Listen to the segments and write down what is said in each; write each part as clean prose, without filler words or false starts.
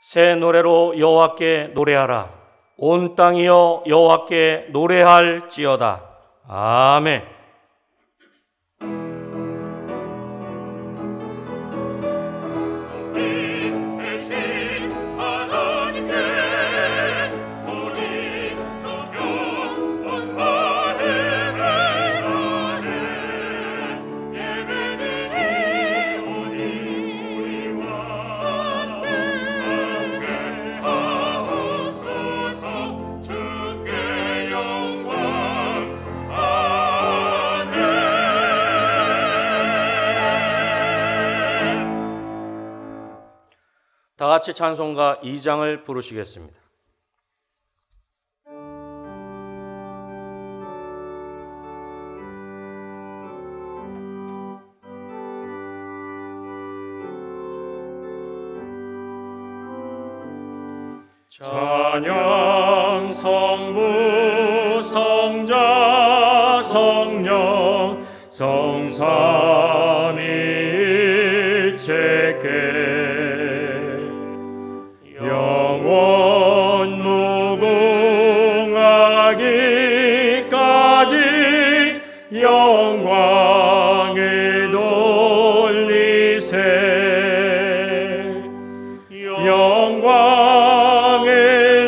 새 노래로 여호와께 노래하라. 온 땅이여 여호와께 노래할지어다. 아멘. 다 같이 찬송가 2장을 부르시겠습니다. 찬양 성부 성자 성령 성삼위일체께 영원 무궁하기까지 영광을 돌리세. 영광을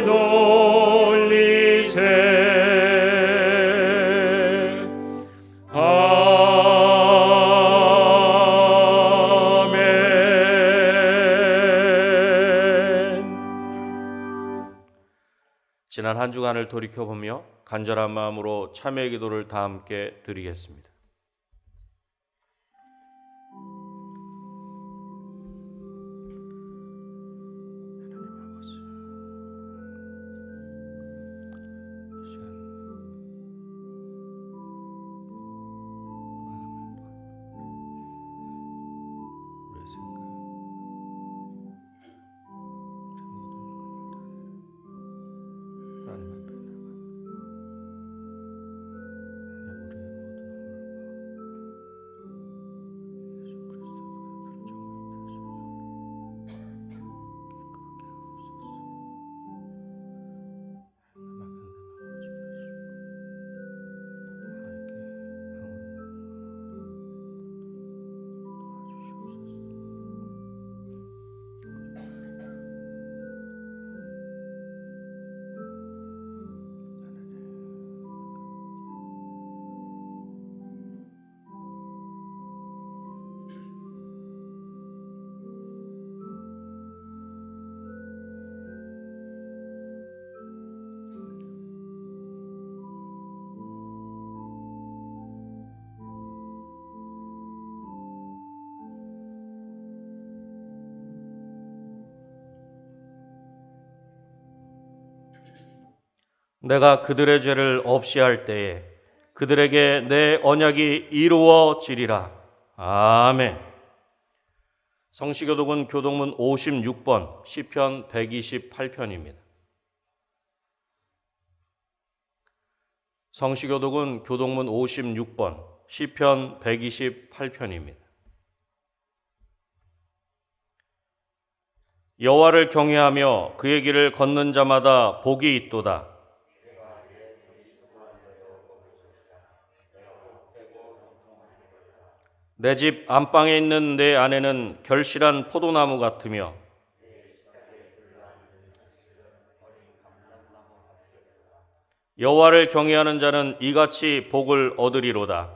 돌리세. 지난 한 주간을 돌이켜보며 간절한 마음으로 참회 기도를 다 함께 드리겠습니다. 내가 그들의 죄를 없이 할 때에 그들에게 내 언약이 이루어지리라. 아멘. 성시교독은 교독문 56번 시편 128편입니다. 성시교독은 교독문 56번 시편 128편입니다. 여호와를 경외하며 그의 길을 걷는 자마다 복이 있도다. 내 집 안방에 있는 내 아내는 결실한 포도나무 같으며 여호와를 경외하는 자는 이같이 복을 얻으리로다.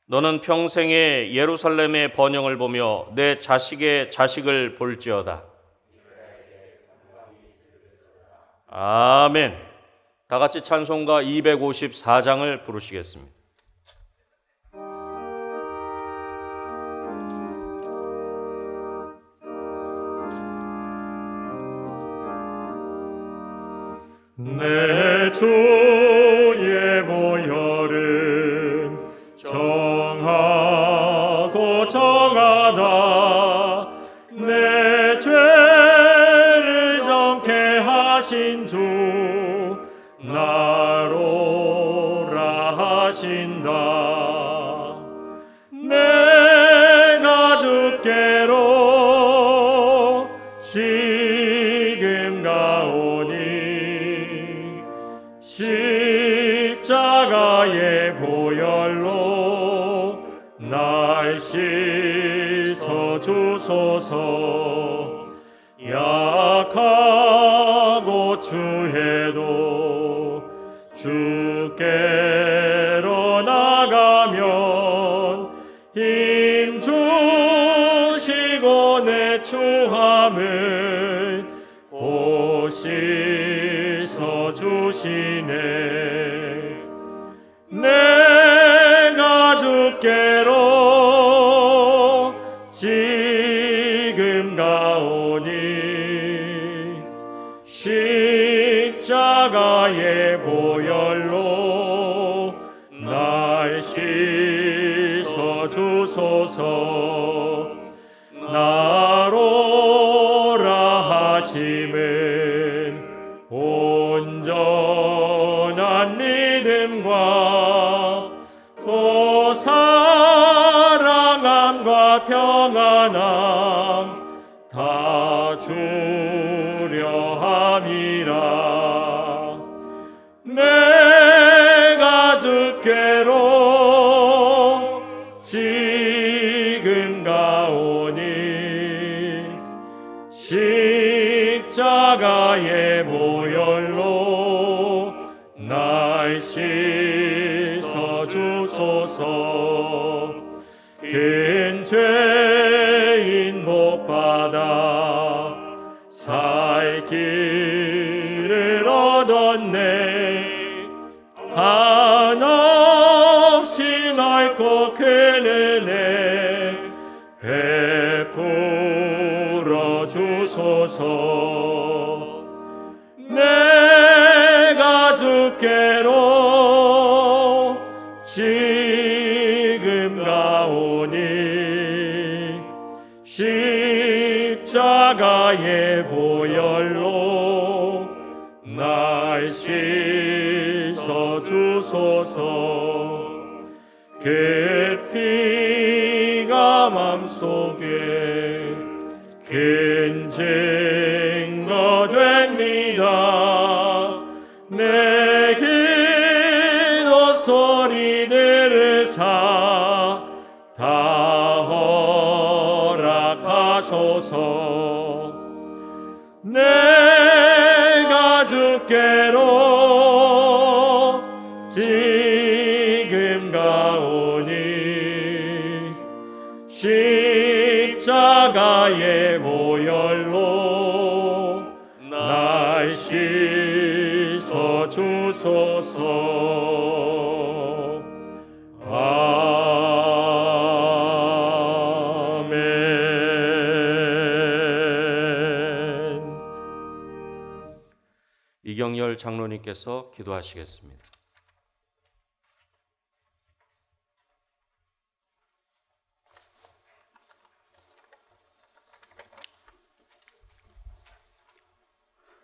너는 평생에 예루살렘의 번영을 보며 내 자식의 자식을 볼지어다. 아멘. 다 같이 찬송가 254장을 부르시겠습니다. 내 주의 보혈은 정하고 정하다. 내 죄를 정케 하신 주 나로라 하신다. 내가 주께 보혈로 날 씻어 주소서. 약하고 추해도 주께로 나가면 힘 주시고 내 추함을 보시서 주시네. 내가 주께로 지금 가오니 십자가의 보혈로 날 씻어 주소서. 나로라 하심은 온전한 믿음과 또 사랑함과 평안함 다 주려 함이라. 내가 주께로 지금 가오니 십자가의 보혈로 날 씻어 주소서. 큰 죄인 못 받아 살 길을 얻었네. 한없이 넓고 큰 은혜 베풀어 주소서. 내가 주께로 지금 가오니 십자가의 보혈로 날 씻어 주소서. 깊이가 맘속에 큰 증거 됩니다. 내 기도 소리 들으사 다 허락하소서. 내가 주께로 지금 가오니 십자가의 보혈로 날 씻어 주소서. 아멘. 이경열 장로님께서 기도하시겠습니다.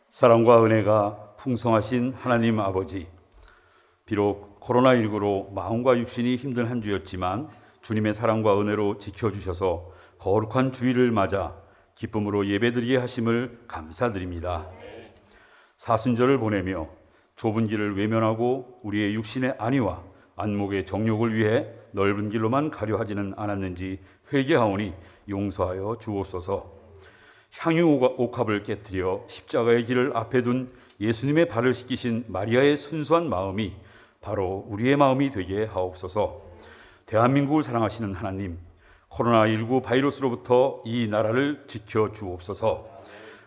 사랑과 은혜가 풍성하신 하나님 아버지, 비록 코로나19로 마음과 육신이 힘든 한 주였지만 주님의 사랑과 은혜로 지켜주셔서 거룩한 주일을 맞아 기쁨으로 예배드리게 하심을 감사드립니다. 사순절을 보내며 좁은 길을 외면하고 우리의 육신의 안위와 안목의 정욕을 위해 넓은 길로만 가려 하지는 않았는지 회개하오니 용서하여 주옵소서. 향유 옥합을 깨뜨려 십자가의 길을 앞에 둔 예수님의 발을 씻기신 마리아의 순수한 마음이 바로 우리의 마음이 되게 하옵소서. 대한민국을 사랑하시는 하나님, 코로나19 바이러스로부터 이 나라를 지켜주옵소서.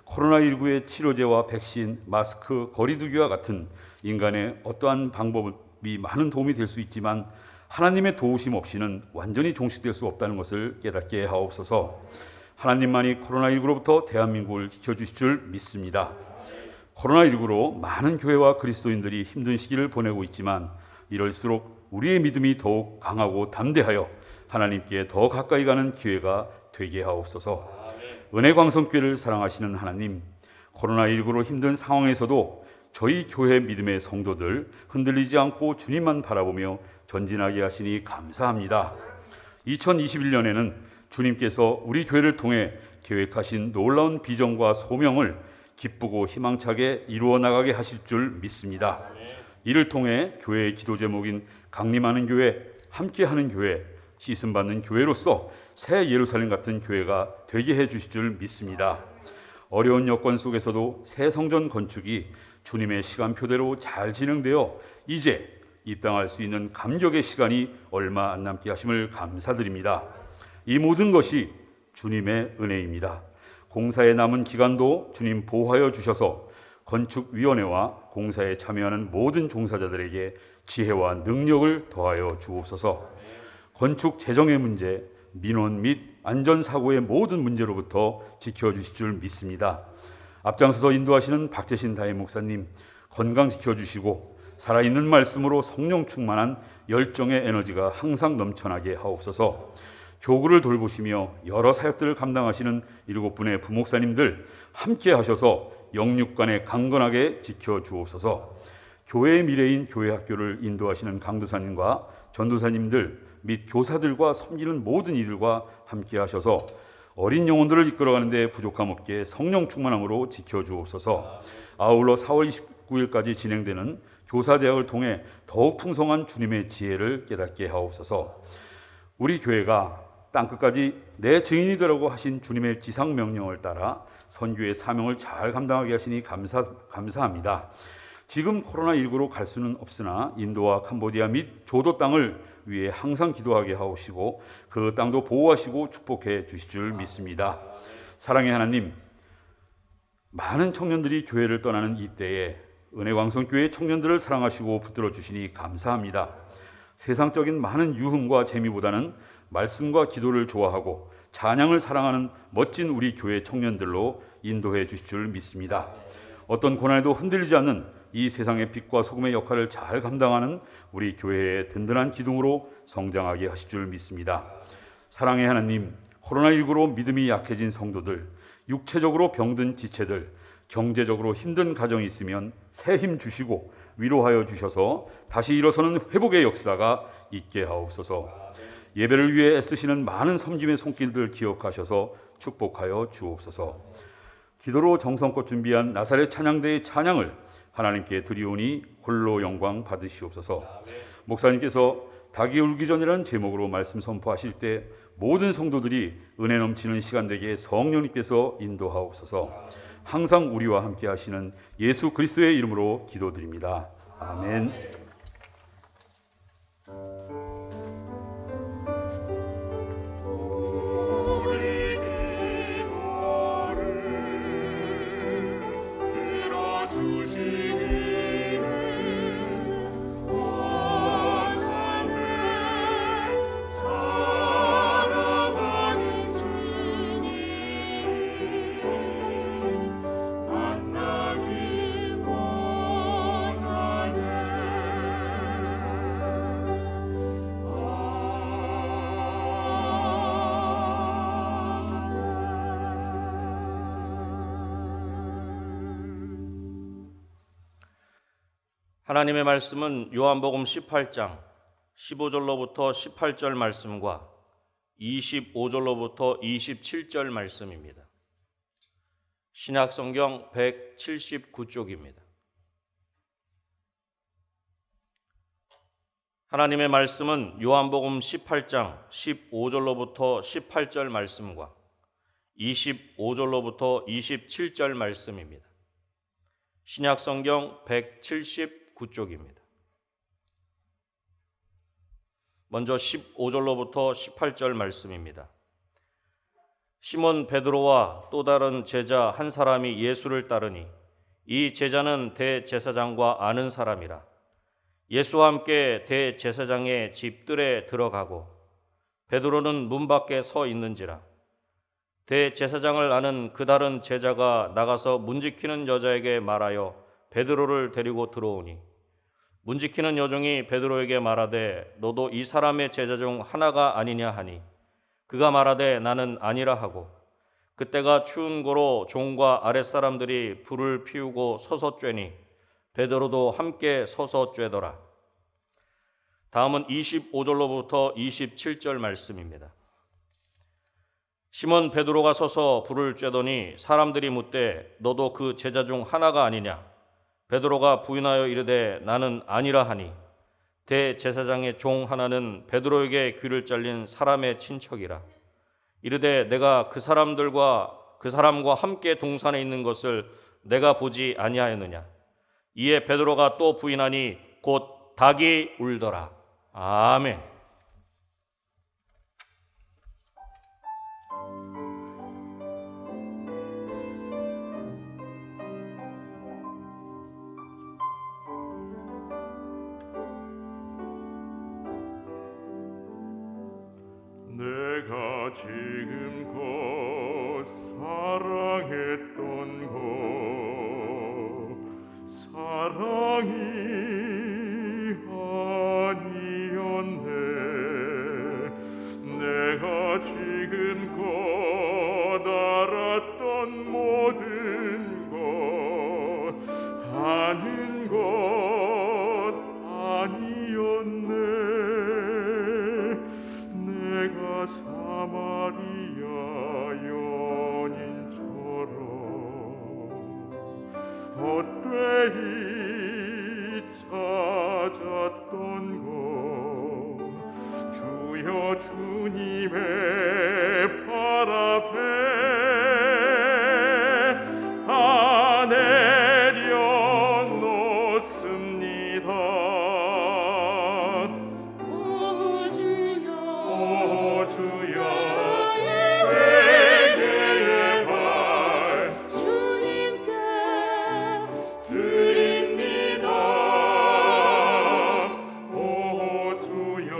코로나19의 치료제와 백신, 마스크, 거리두기와 같은 인간의 어떠한 방법이 많은 도움이 될 수 있지만 하나님의 도우심 없이는 완전히 종식될 수 없다는 것을 깨닫게 하옵소서. 하나님만이 코로나19로부터 대한민국을 지켜주실 줄 믿습니다. 코로나19로 많은 교회와 그리스도인들이 힘든 시기를 보내고 있지만 이럴수록 우리의 믿음이 더욱 강하고 담대하여 하나님께 더 가까이 가는 기회가 되게 하옵소서. 은혜광성교회를 사랑하시는 하나님, 코로나19로 힘든 상황에서도 저희 교회 믿음의 성도들 흔들리지 않고 주님만 바라보며 전진하게 하시니 감사합니다. 2021년에는 주님께서 우리 교회를 통해 계획하신 놀라운 비전과 소명을 기쁘고 희망차게 이루어 나가게 하실 줄 믿습니다. 이를 통해 교회의 기도 제목인 강림하는 교회 함께하는 교회, 씻음받는 교회로서 새 예루살렘 같은 교회가 되게 해주실 줄 믿습니다. 어려운 여건 속에서도 새 성전 건축이 주님의 시간표대로 잘 진행되어 이제 입당할 수 있는 감격의 시간이 얼마 안 남게 하심을 감사드립니다. 이 모든 것이 주님의 은혜입니다. 공사에 남은 기간도 주님 보호하여 주셔서 건축위원회와 공사에 참여하는 모든 종사자들에게 지혜와 능력을 더하여 주옵소서. 건축 재정의 문제, 민원 및 안전사고의 모든 문제로부터 지켜주실 줄 믿습니다. 앞장서서 인도하시는 박재신 다임 목사님 건강시켜 주시고 살아있는 말씀으로 성령 충만한 열정의 에너지가 항상 넘쳐나게 하옵소서. 교구를 돌보시며 여러 사역들을 감당하시는 7분의 부목사님들 함께 하셔서 영육간에 강건하게 지켜주옵소서. 교회의 미래인 교회학교를 인도하시는 강도사님과 전도사님들 및 교사들과 섬기는 모든 이들과 함께 하셔서 어린 영혼들을 이끌어가는 데 부족함 없게 성령 충만함으로 지켜주옵소서. 아울러 4월 29일까지 진행되는 교사대학을 통해 더욱 풍성한 주님의 지혜를 깨닫게 하옵소서. 우리 교회가 땅끝까지 내 증인이 되라고 하신 주님의 지상명령을 따라 선교의 사명을 잘 감당하게 하시니 감사합니다. 지금 코로나19로 갈 수는 없으나 인도와 캄보디아 및 조도 땅을 위해 항상 기도하게 하옵시고 그 땅도 보호하시고 축복해 주실 줄 믿습니다. 사랑의 하나님, 많은 청년들이 교회를 떠나는 이때에 은혜광성교회 청년들을 사랑하시고 붙들어 주시니 감사합니다. 세상적인 많은 유흥과 재미보다는 말씀과 기도를 좋아하고 찬양을 사랑하는 멋진 우리 교회 청년들로 인도해 주실 줄 믿습니다. 어떤 고난에도 흔들리지 않는 이 세상의 빛과 소금의 역할을 잘 감당하는 우리 교회의 든든한 기둥으로 성장하게 하실 줄 믿습니다. 사랑의 하나님, 코로나19로 믿음이 약해진 성도들, 육체적으로 병든 지체들, 경제적으로 힘든 가정이 있으면 새 힘 주시고 위로하여 주셔서 다시 일어서는 회복의 역사가 있게 하옵소서. 예배를 위해 애쓰시는 많은 섬김의 손길들 기억하셔서 축복하여 주옵소서. 기도로 정성껏 준비한 나사렛 찬양대의 찬양을 하나님께 드리오니 홀로 영광 받으시옵소서. 목사님께서 닭이 울기 전이라는 제목으로 말씀 선포하실 때 모든 성도들이 은혜 넘치는 시간 되게 성령님께서 인도하옵소서. 항상 우리와 함께 하시는 예수 그리스도의 이름으로 기도드립니다. 아멘. 하나님의 말씀은 요한복음 18장 15절로부터 18절 말씀과 25절로부터 27절 말씀입니다. 신약성경 179쪽입니다. 하나님의 말씀은 요한복음 18장 15절로부터 18절 말씀과 25절로부터 27절 말씀입니다. 신약성경 179쪽입니다. 먼저 15절로부터 18절 말씀입니다. 시몬 베드로와 또 다른 제자 한 사람이 예수를 따르니 이 제자는 대제사장과 아는 사람이라. 예수와 함께 대제사장의 집들에 들어가고 베드로는 문 밖에 서 있는지라. 대제사장을 아는 그 다른 제자가 나가서 문지키는 여자에게 말하여 베드로를 데리고 들어오니 문지키는 여종이 베드로에게 말하되 너도 이 사람의 제자 중 하나가 아니냐 하니 그가 말하되 나는 아니라 하고 그때가 추운 고로 종과 아랫사람들이 불을 피우고 서서 쬐니 베드로도 함께 서서 쬐더라. 다음은 25절로부터 27절 말씀입니다. 시몬 베드로가 서서 불을 쬐더니 사람들이 묻되 너도 그 제자 중 하나가 아니냐? 베드로가 부인하여 이르되 나는 아니라 하니 대제사장의 종 하나는 베드로에게 귀를 잘린 사람의 친척이라. 이르되 내가 그 사람과 함께 동산에 있는 것을 내가 보지 아니하였느냐. 이에 베드로가 또 부인하니 곧 닭이 울더라. 아멘. 내가 지금껏 사랑했던 것 사랑이 아니었네. 내가 지금껏 알았던 모든 것 아는 것 아니었네. 내가 사마리아 연인처럼 헛되이 찾았던 것 주여 주님의 발 앞에 다 내려놓습니다. 주여 회개의 발 주님께 드립니다. 오 주여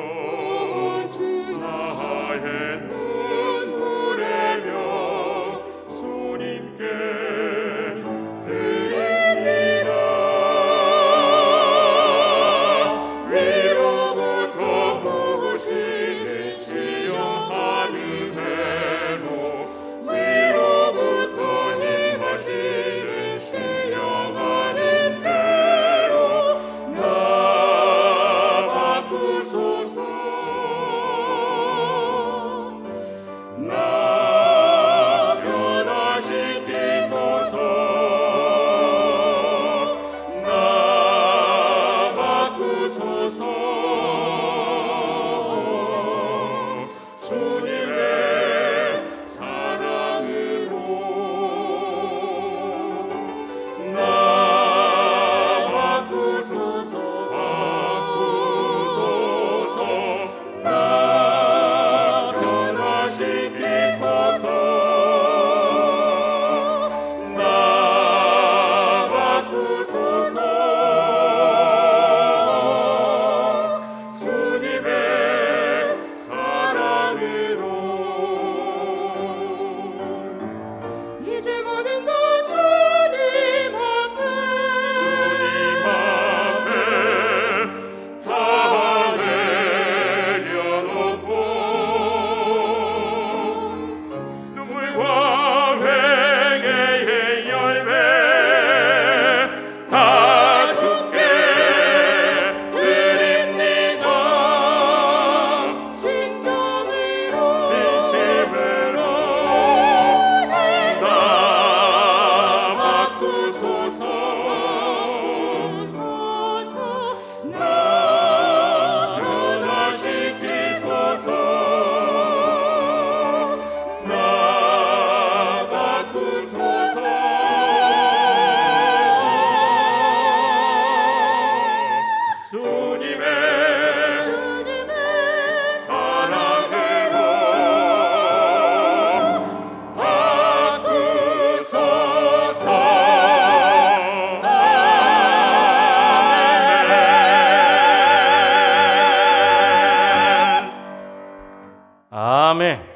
나의 눈물의 명 주님께 드립니다. 위로부터 부으시는 시험하는 해로 위로부터 임하시는 신령하는 죄로 나 바꾸소서. 나 변화시키소서. 나 바꾸소서. 주님의 사랑으로 나 바꾸소서. 바꾸소서. 나 변화시키소서. 나 바꾸소서. 주님의 사랑으로 이제 모든 것 주님 앞에 다 내려놓고 눈물과 회개의 열매 다 주께 드립니다. 진심으로 나 바꾸소서. 나 변화시키소서. 나 바꾸소서. 주님의 사랑으로 바꾸소서. 아멘.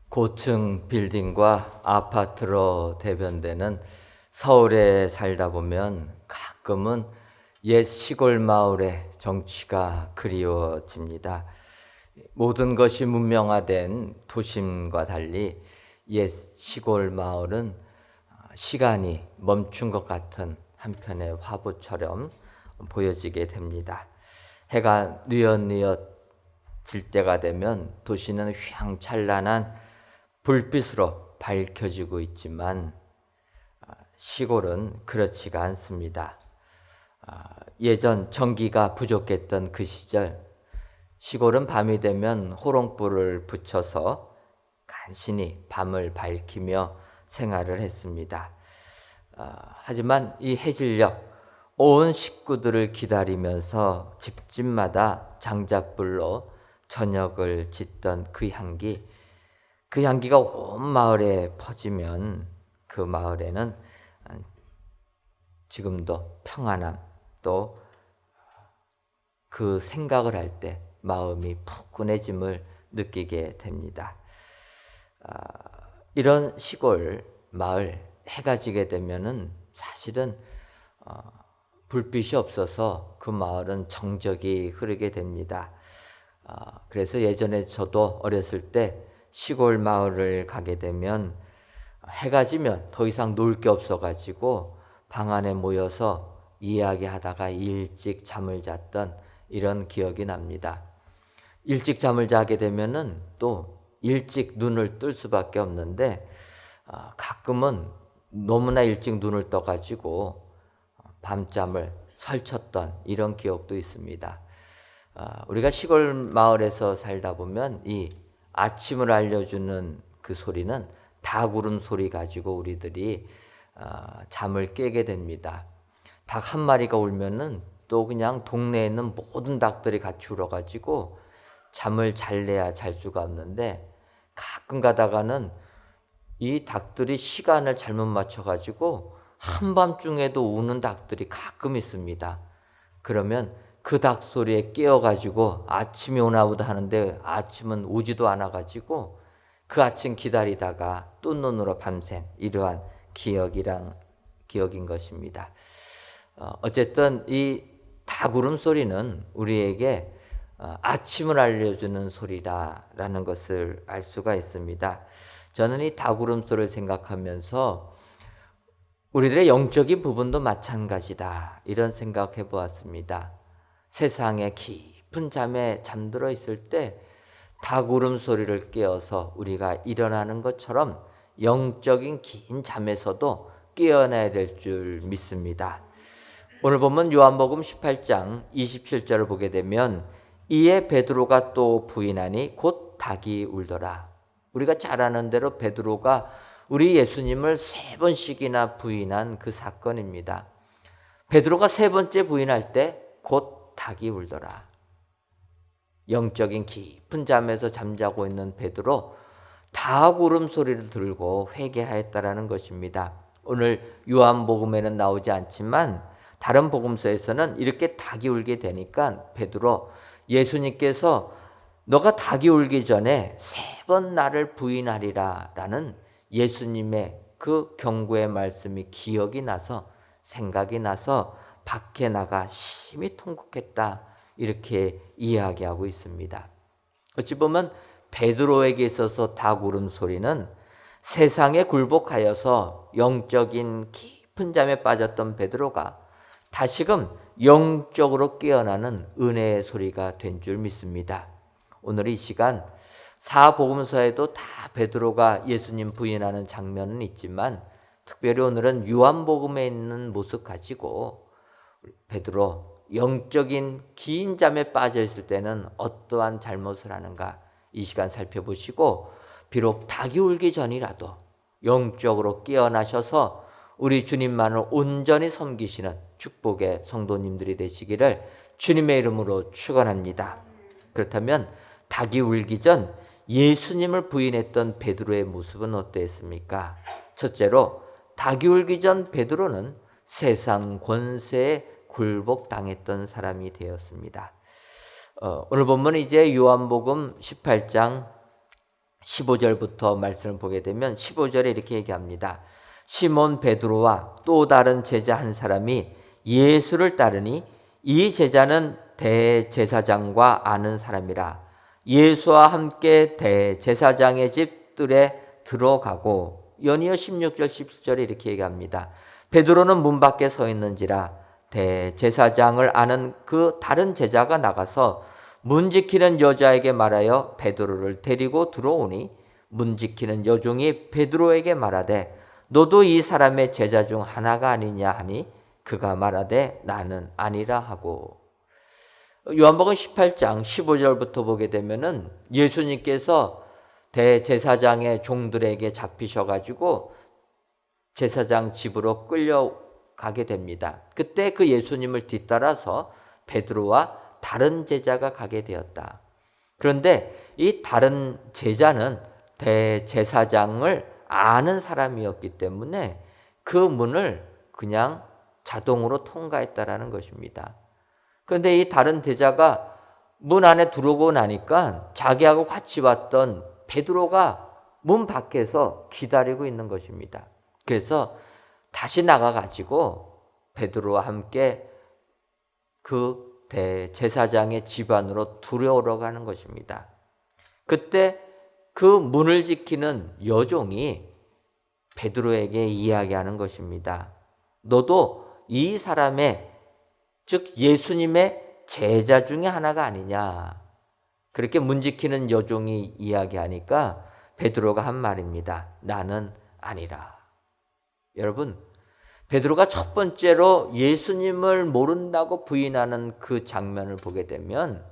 고층 빌딩과 아파트로 대변되는 서울에 살다 보면 가끔은 옛 시골 마을의 정취가 그리워집니다. 모든 것이 문명화된 도심과 달리 옛 시골 마을은 시간이 멈춘 것 같은 한편의 화보처럼 보여지게 됩니다. 해가 뉘엿뉘엿 질 때가 되면 도시는 휘황찬란한 불빛으로 밝혀지고 있지만 시골은 그렇지가 않습니다. 예전 전기가 부족했던 그 시절 시골은 밤이 되면 호롱불을 붙여서 간신히 밤을 밝히며 생활을 했습니다. 하지만 이 해질녘 온 식구들을 기다리면서 집집마다 장작불로 저녁을 짓던 그 향기가 온 마을에 퍼지면 그 마을에는 지금도 평안함, 또 그 생각을 할 때 마음이 푸근해짐을 느끼게 됩니다. 이런 시골 마을 해가 지게 되면은 사실은 불빛이 없어서 그 마을은 정적이 흐르게 됩니다. 그래서 예전에 저도 어렸을 때 시골 마을을 가게 되면 해가 지면 더 이상 놀 게 없어가지고 방 안에 모여서 이야기하다가 일찍 잠을 잤던 이런 기억이 납니다. 일찍 잠을 자게 되면은 또 일찍 눈을 뜰 수밖에 없는데 가끔은 너무나 일찍 눈을 떠가지고 밤잠을 설쳤던 이런 기억도 있습니다. 우리가 시골 마을에서 살다 보면 이 아침을 알려주는 그 소리는 닭 울음소리 가지고 우리들이 잠을 깨게 됩니다. 닭 한 마리가 울면은 또 그냥 동네에 있는 모든 닭들이 같이 울어가지고 잠을 잘래야 잘 수가 없는데, 가끔 가다가는 이 닭들이 시간을 잘못 맞춰가지고 한밤중에도 우는 닭들이 가끔 있습니다. 그러면 그 닭 소리에 깨어가지고 아침이 오나 보다 하는데 아침은 오지도 않아가지고 그 아침 기다리다가 또 눈으로 밤샌 이러한 기억인 것입니다. 어쨌든 이 닭 울음소리는 우리에게 아침을 알려주는 소리다라는 것을 알 수가 있습니다. 저는 이 닭 울음소리를 생각하면서 우리들의 영적인 부분도 마찬가지다 이런 생각해 보았습니다. 세상의 깊은 잠에 잠들어 있을 때 닭 울음소리를 깨어서 우리가 일어나는 것처럼 영적인 긴 잠에서도 깨어나야 될 줄 믿습니다. 오늘 보면 요한복음 18장 27절을 보게 되면 이에 베드로가 또 부인하니 곧 닭이 울더라. 우리가 잘 아는 대로 베드로가 우리 예수님을 3번씩이나 부인한 그 사건입니다. 베드로가 3번째 부인할 때 곧 닭이 울더라. 영적인 깊은 잠에서 잠자고 있는 베드로 닭 울음소리를 들고 회개하였다라는 것입니다. 오늘 요한복음에는 나오지 않지만 다른 복음서에서는 이렇게 닭이 울게 되니까 베드로, 예수님께서 너가 닭이 울기 전에 3번 나를 부인하리라 라는 예수님의 그 경고의 말씀이 기억이 나서, 생각이 나서 밖에 나가 심히 통곡했다 이렇게 이야기하고 있습니다. 어찌 보면 베드로에게 있어서 닭 울음소리는 세상에 굴복하여서 영적인 깊은 잠에 빠졌던 베드로가 다시금 영적으로 깨어나는 은혜의 소리가 된 줄 믿습니다. 오늘 이 시간 사복음서에도 다 베드로가 예수님 부인하는 장면은 있지만 특별히 오늘은 요한복음에 있는 모습 가지고 베드로 영적인 긴 잠에 빠져 있을 때는 어떠한 잘못을 하는가 이 시간 살펴보시고, 비록 닭이 울기 전이라도 영적으로 깨어나셔서 우리 주님만을 온전히 섬기시는 축복의 성도님들이 되시기를 주님의 이름으로 축원합니다. 그렇다면 닭이 울기 전 예수님을 부인했던 베드로의 모습은 어땠습니까? 첫째로 닭이 울기 전 베드로는 세상 권세에 굴복당했던 사람이 되었습니다. 오늘 본문 이제 요한복음 18장 15절부터 말씀을 보게 되면 15절에 이렇게 얘기합니다. 시몬 베드로와 또 다른 제자 한 사람이 예수를 따르니 이 제자는 대제사장과 아는 사람이라 예수와 함께 대제사장의 집들에 들어가고, 연이어 16절 17절에 이렇게 얘기합니다. 베드로는 문 밖에 서 있는지라 대제사장을 아는 그 다른 제자가 나가서 문 지키는 여자에게 말하여 베드로를 데리고 들어오니 문 지키는 여종이 베드로에게 말하되 너도 이 사람의 제자 중 하나가 아니냐 하니 그가 말하되 나는 아니라 하고. 요한복음 18장 15절부터 보게 되면은 예수님께서 대제사장의 종들에게 잡히셔가지고 제사장 집으로 끌려가게 됩니다. 그때 그 예수님을 뒤따라서 베드로와 다른 제자가 가게 되었다. 그런데 이 다른 제자는 대제사장을 아는 사람이었기 때문에 그 문을 그냥 자동으로 통과했다라는 것입니다. 그런데 이 다른 제자가 문 안에 들어오고 나니까 자기하고 같이 왔던 베드로가 문 밖에서 기다리고 있는 것입니다. 그래서 다시 나가가지고 베드로와 함께 그 대제사장의 집 안으로 들어오러 가는 것입니다. 그때 그 문을 지키는 여종이 베드로에게 이야기하는 것입니다. 너도 이 사람의, 즉 예수님의 제자 중에 하나가 아니냐. 그렇게 문 지키는 여종이 이야기하니까 베드로가 한 말입니다. 나는 아니라. 여러분, 베드로가 첫 번째로 예수님을 모른다고 부인하는 그 장면을 보게 되면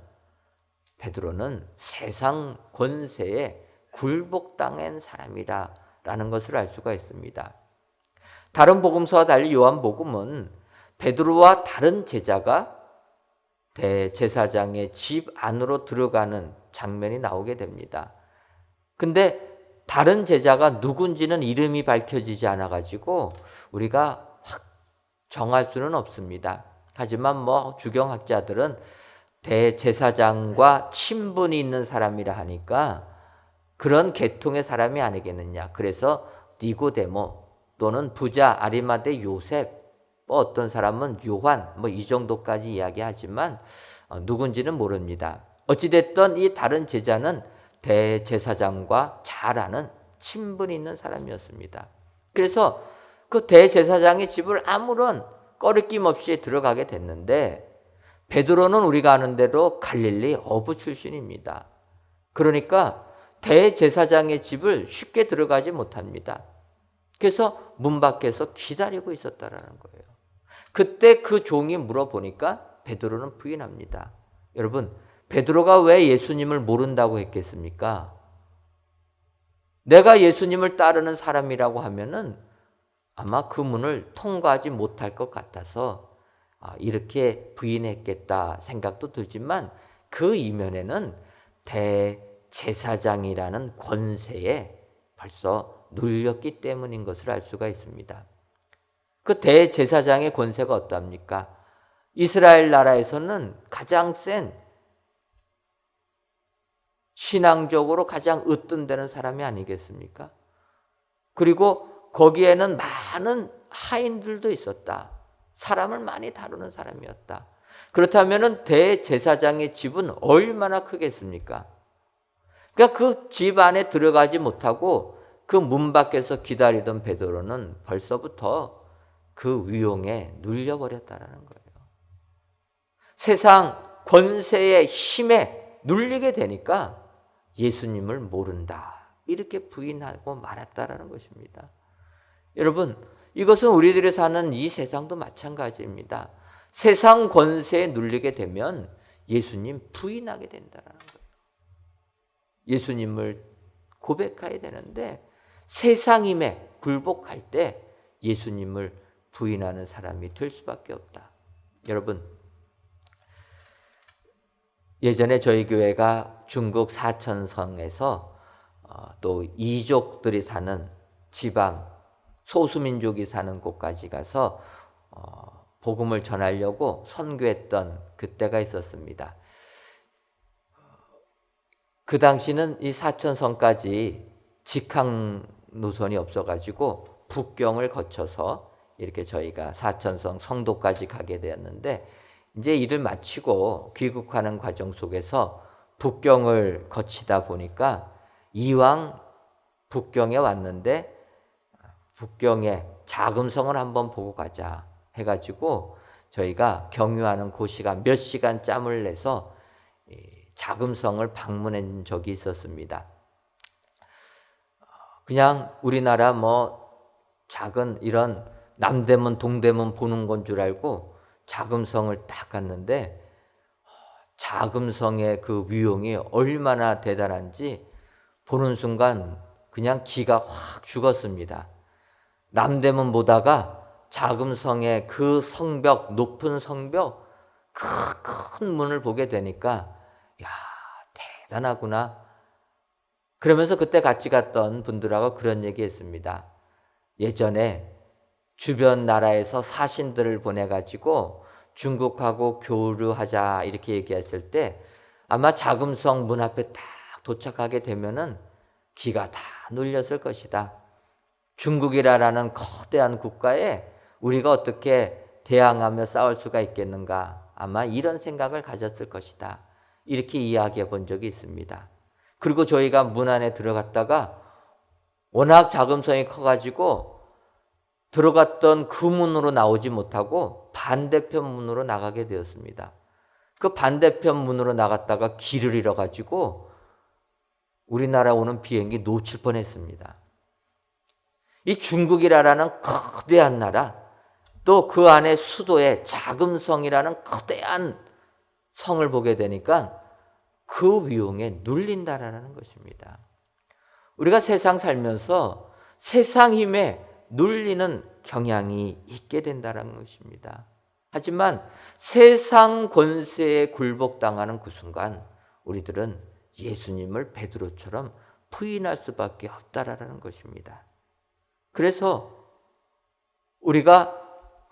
베드로는 세상 권세에 굴복당한 사람이라는 것을 알 수가 있습니다. 다른 복음서와 달리 요한복음은 베드로와 다른 제자가 대제사장의 집 안으로 들어가는 장면이 나오게 됩니다. 근데 다른 제자가 누군지는 이름이 밝혀지지 않아가지고 우리가 확 정할 수는 없습니다. 하지만 주경학자들은 대제사장과 친분이 있는 사람이라 하니까 그런 계통의 사람이 아니겠느냐. 그래서 니고데모 또는 부자 아리마대 요셉, 어떤 사람은 요한, 이 정도까지 이야기하지만 누군지는 모릅니다. 어찌됐든 이 다른 제자는 대제사장과 잘 아는 친분이 있는 사람이었습니다. 그래서 그 대제사장의 집을 아무런 꺼리낌 없이 들어가게 됐는데 베드로는 우리가 아는 대로 갈릴리 어부 출신입니다. 그러니까 대제사장의 집을 쉽게 들어가지 못합니다. 그래서 문 밖에서 기다리고 있었다라는 거예요. 그때 그 종이 물어보니까 베드로는 부인합니다. 여러분, 베드로가 왜 예수님을 모른다고 했겠습니까? 내가 예수님을 따르는 사람이라고 하면은 아마 그 문을 통과하지 못할 것 같아서 이렇게 부인했겠다 생각도 들지만 그 이면에는 대제사장이라는 권세에 벌써 눌렸기 때문인 것을 알 수가 있습니다. 그 대제사장의 권세가 어떠합니까? 이스라엘 나라에서는 가장 센, 신앙적으로 가장 으뜸되는 사람이 아니겠습니까? 그리고 거기에는 많은 하인들도 있었다. 사람을 많이 다루는 사람이었다. 그렇다면 대제사장의 집은 얼마나 크겠습니까? 그러니까 그 집 안에 들어가지 못하고 그 문 밖에서 기다리던 베드로는 벌써부터 그 위용에 눌려버렸다는 거예요. 세상 권세의 힘에 눌리게 되니까 예수님을 모른다. 이렇게 부인하고 말았다라는 것입니다. 여러분, 이것은 우리들이 사는 이 세상도 마찬가지입니다. 세상 권세에 눌리게 되면 예수님 부인하게 된다는 거예요. 예수님을 고백해야 되는데 세상임에 굴복할 때 예수님을 부인하는 사람이 될 수밖에 없다. 여러분, 예전에 저희 교회가 중국 사천성에서 또 이족들이 사는 지방, 소수민족이 사는 곳까지 가서 복음을 전하려고 선교했던 그때가 있었습니다. 그 당시는 이 사천성까지 직항 노선이 없어가지고 북경을 거쳐서 이렇게 저희가 사천성 성도까지 가게 되었는데 이제 일을 마치고 귀국하는 과정 속에서 북경을 거치다 보니까 이왕 북경에 왔는데 북경에 자금성을 한번 보고 가자 해가지고 저희가 경유하는 그 시간 몇 시간 짬을 내서 자금성을 방문한 적이 있었습니다. 그냥 우리나라 작은 이런 남대문 동대문 보는 건 줄 알고 자금성을 딱 갔는데 자금성의 그 위용이 얼마나 대단한지 보는 순간 그냥 기가 확 죽었습니다. 남대문 보다가 자금성의 그 성벽, 높은 성벽, 큰 문을 보게 되니까 야, 대단하구나. 그러면서 그때 같이 갔던 분들하고 그런 얘기 했습니다. 예전에 주변 나라에서 사신들을 보내가지고 중국하고 교류하자 이렇게 얘기했을 때 아마 자금성 문 앞에 딱 도착하게 되면은 기가 다 눌렸을 것이다. 중국이라는 거대한 국가에 우리가 어떻게 대항하며 싸울 수가 있겠는가? 아마 이런 생각을 가졌을 것이다. 이렇게 이야기해 본 적이 있습니다. 그리고 저희가 문 안에 들어갔다가 워낙 자금성이 커가지고 들어갔던 그 문으로 나오지 못하고 반대편 문으로 나가게 되었습니다. 그 반대편 문으로 나갔다가 길을 잃어가지고 우리나라 오는 비행기 놓칠 뻔했습니다. 이 중국이라는 거대한 나라, 또 그 안에 수도에 자금성이라는 거대한 성을 보게 되니까 그 위용에 눌린다라는 것입니다. 우리가 세상 살면서 세상 힘에 눌리는 경향이 있게 된다는 것입니다. 하지만 세상 권세에 굴복당하는 그 순간 우리들은 예수님을 베드로처럼 부인할 수밖에 없다라는 것입니다. 그래서 우리가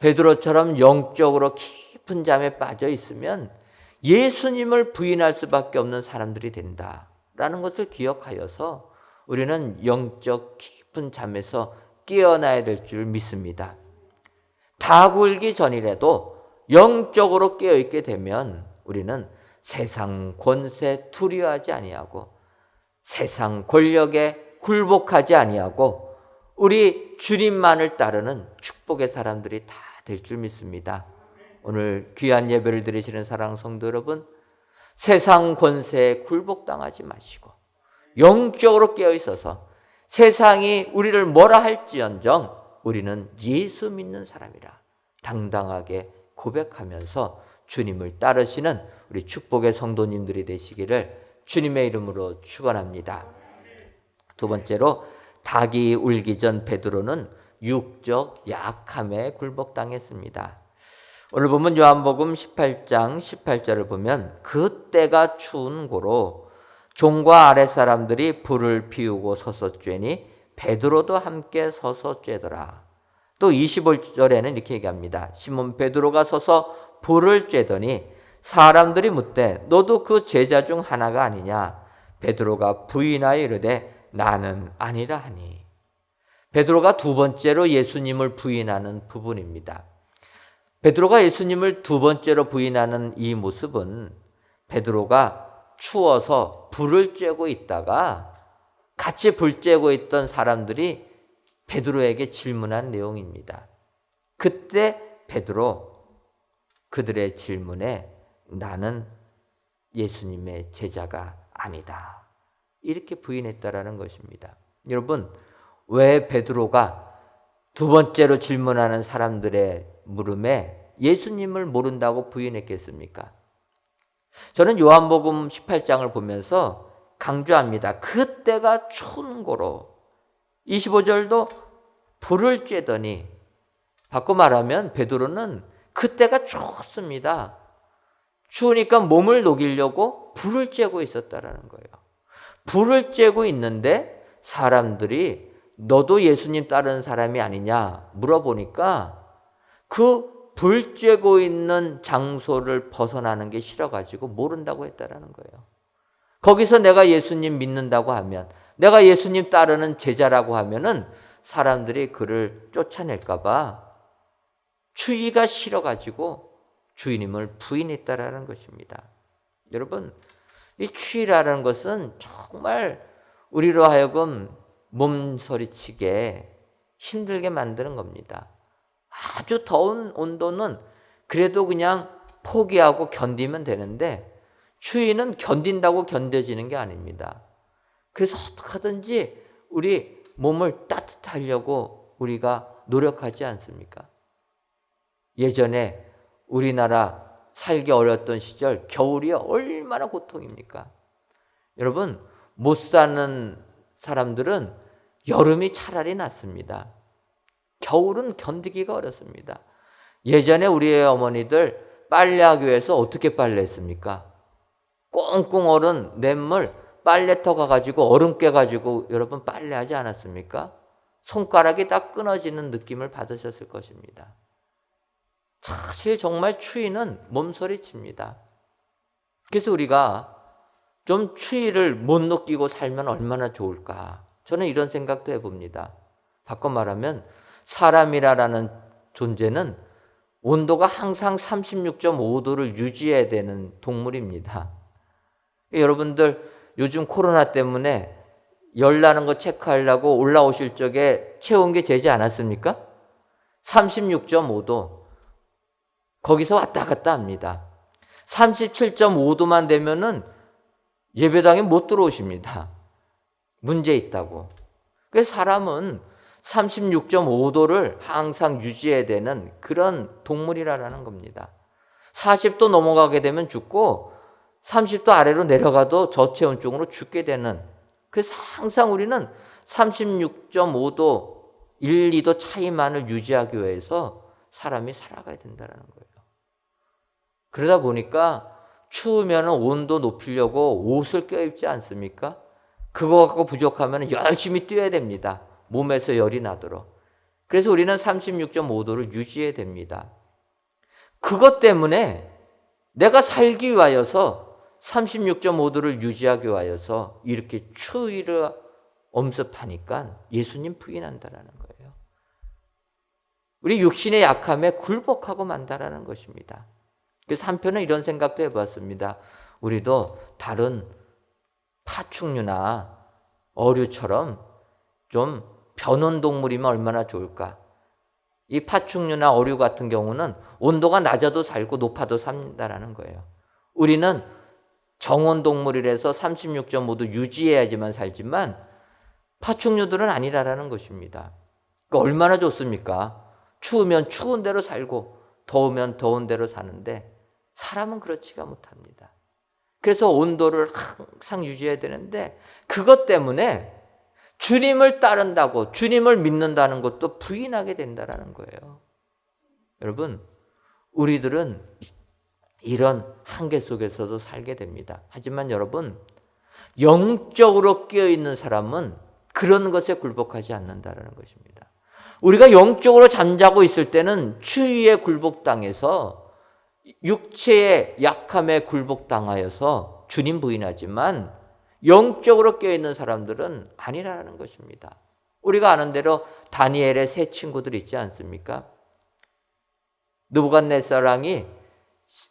베드로처럼 영적으로 깊은 잠에 빠져 있으면 예수님을 부인할 수밖에 없는 사람들이 된다라는 것을 기억하여서 우리는 영적 깊은 잠에서 깨어나야 될 줄 믿습니다. 다 굴기 전이라도 영적으로 깨어있게 되면 우리는 세상 권세 두려워하지 아니하고 세상 권력에 굴복하지 아니하고 우리 주님만을 따르는 축복의 사람들이 다 될 줄 믿습니다. 오늘 귀한 예배를 드리시는 사랑하는 성도 여러분, 세상 권세에 굴복당하지 마시고 영적으로 깨어있어서 세상이 우리를 뭐라 할지언정 우리는 예수 믿는 사람이라 당당하게 고백하면서 주님을 따르시는 우리 축복의 성도님들이 되시기를 주님의 이름으로 축원합니다. 두 번째로 닭이 울기 전 베드로는 육적 약함에 굴복당했습니다. 오늘 보면 요한복음 18장 18절을 보면 그때가 추운 고로 종과 아랫사람들이 불을 피우고 서서 쬐니 베드로도 함께 서서 쬐더라. 또 25절에는 이렇게 얘기합니다. 시몬 베드로가 서서 불을 쬐더니 사람들이 묻되 너도 그 제자 중 하나가 아니냐? 베드로가 부인하여 이르되 나는 아니라 하니. 베드로가 두 번째로 예수님을 부인하는 부분입니다. 베드로가 예수님을 두 번째로 부인하는 이 모습은 베드로가 추워서 불을 쬐고 있다가 같이 불 쬐고 있던 사람들이 베드로에게 질문한 내용입니다. 그때 베드로 그들의 질문에 나는 예수님의 제자가 아니다. 이렇게 부인했다라는 것입니다. 여러분, 왜 베드로가 두 번째로 질문하는 사람들의 물음에 예수님을 모른다고 부인했겠습니까? 저는 요한복음 18장을 보면서 강조합니다. 그때가 추운 고로 25절도 불을 쬐더니 바꿔 말하면 베드로는 그때가 추웠습니다. 추우니까 몸을 녹이려고 불을 쬐고 있었다라는 거예요. 불을 쬐고 있는데 사람들이 너도 예수님 따르는 사람이 아니냐 물어보니까 그 불 쬐고 있는 장소를 벗어나는 게 싫어가지고 모른다고 했다라는 거예요. 거기서 내가 예수님 믿는다고 하면, 내가 예수님 따르는 제자라고 하면은 사람들이 그를 쫓아낼까 봐 추위가 싫어가지고 주님을 부인했다라는 것입니다. 여러분, 이 추위라는 것은 정말 우리로 하여금 몸서리치게 힘들게 만드는 겁니다. 아주 더운 온도는 그래도 그냥 포기하고 견디면 되는데 추위는 견딘다고 견뎌지는 게 아닙니다. 그래서 어떻게 하든지 우리 몸을 따뜻하려고 우리가 노력하지 않습니까? 예전에 우리나라 살기 어려웠던 시절 겨울이 얼마나 고통입니까? 여러분, 못 사는 사람들은 여름이 차라리 낫습니다. 겨울은 견디기가 어렵습니다. 예전에 우리의 어머니들 빨래하기 위해서 어떻게 빨래했습니까? 꽁꽁 얼은 냇물 빨래터 가가지고 얼음 깨가지고 여러분 빨래하지 않았습니까? 손가락이 다 끊어지는 느낌을 받으셨을 것입니다. 사실 정말 추위는 몸서리칩니다. 그래서 우리가 좀 추위를 못 느끼고 살면 얼마나 좋을까? 저는 이런 생각도 해봅니다. 바꿔 말하면 사람이라는 존재는 온도가 항상 36.5도를 유지해야 되는 동물입니다. 여러분들 요즘 코로나 때문에 열 나는 거 체크하려고 올라오실 적에 체온계 재지 않았습니까? 36.5도. 거기서 왔다 갔다 합니다. 37.5도만 되면은 예배당에 못 들어오십니다. 문제 있다고. 그래서 사람은 36.5도를 항상 유지해야 되는 그런 동물이라는 겁니다. 40도 넘어가게 되면 죽고 30도 아래로 내려가도 저체온증으로 죽게 되는, 그래서 항상 우리는 36.5도, 1, 2도 차이만을 유지하기 위해서 사람이 살아가야 된다는 거예요. 그러다 보니까 추우면 온도 높이려고 옷을 껴입지 않습니까? 그거 갖고 부족하면 열심히 뛰어야 됩니다. 몸에서 열이 나도록. 그래서 우리는 36.5도를 유지해야 됩니다. 그것 때문에 내가 살기 위하여서 36.5도를 유지하기 위하여서 이렇게 추위를 엄습하니까 예수님 부인한다라는 거예요. 우리 육신의 약함에 굴복하고 만다라는 것입니다. 그래서 한편은 이런 생각도 해봤습니다. 우리도 다른 파충류나 어류처럼 좀 변온동물이면 얼마나 좋을까? 이 파충류나 어류 같은 경우는 온도가 낮아도 살고 높아도 산다라는 거예요. 우리는 정온동물이라서 36.5도 유지해야지만 살지만 파충류들은 아니라는 것입니다. 그러니까 얼마나 좋습니까? 추우면 추운 대로 살고 더우면 더운 대로 사는데 사람은 그렇지가 못합니다. 그래서 온도를 항상 유지해야 되는데 그것 때문에 주님을 따른다고 주님을 믿는다는 것도 부인하게 된다는 거예요. 여러분, 우리들은 이런 한계 속에서도 살게 됩니다. 하지만 여러분, 영적으로 깨어있는 사람은 그런 것에 굴복하지 않는다는 것입니다. 우리가 영적으로 잠자고 있을 때는 추위에 굴복당해서 육체의 약함에 굴복당하여서 주님 부인하지만 영적으로 깨어있는 사람들은 아니라는 것입니다. 우리가 아는 대로 다니엘의 세 친구들 있지 않습니까? 느부갓네살왕이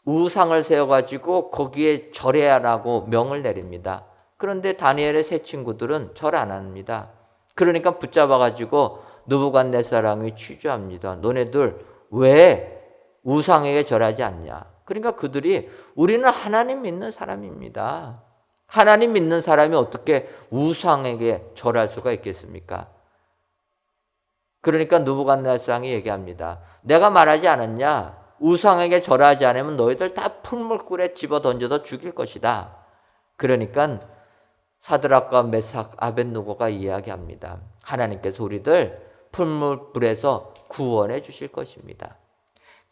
우상을 세워가지고 거기에 절해야라고 명을 내립니다. 그런데 다니엘의 세 친구들은 절 안 합니다. 그러니까 붙잡아가지고 느부갓네살왕이 취조합니다. 너네들 왜 우상에게 절하지 않냐? 그러니까 그들이 우리는 하나님 믿는 사람입니다. 하나님 믿는 사람이 어떻게 우상에게 절할 수가 있겠습니까? 그러니까 느부갓네살왕이 얘기합니다. 내가 말하지 않았냐? 우상에게 절하지 않으면 너희들 다 풀물불에 집어 던져서 죽일 것이다. 그러니까 사드락과 메삭, 아벳느고가 이야기합니다. 하나님께서 우리들 풀물불에서 구원해 주실 것입니다.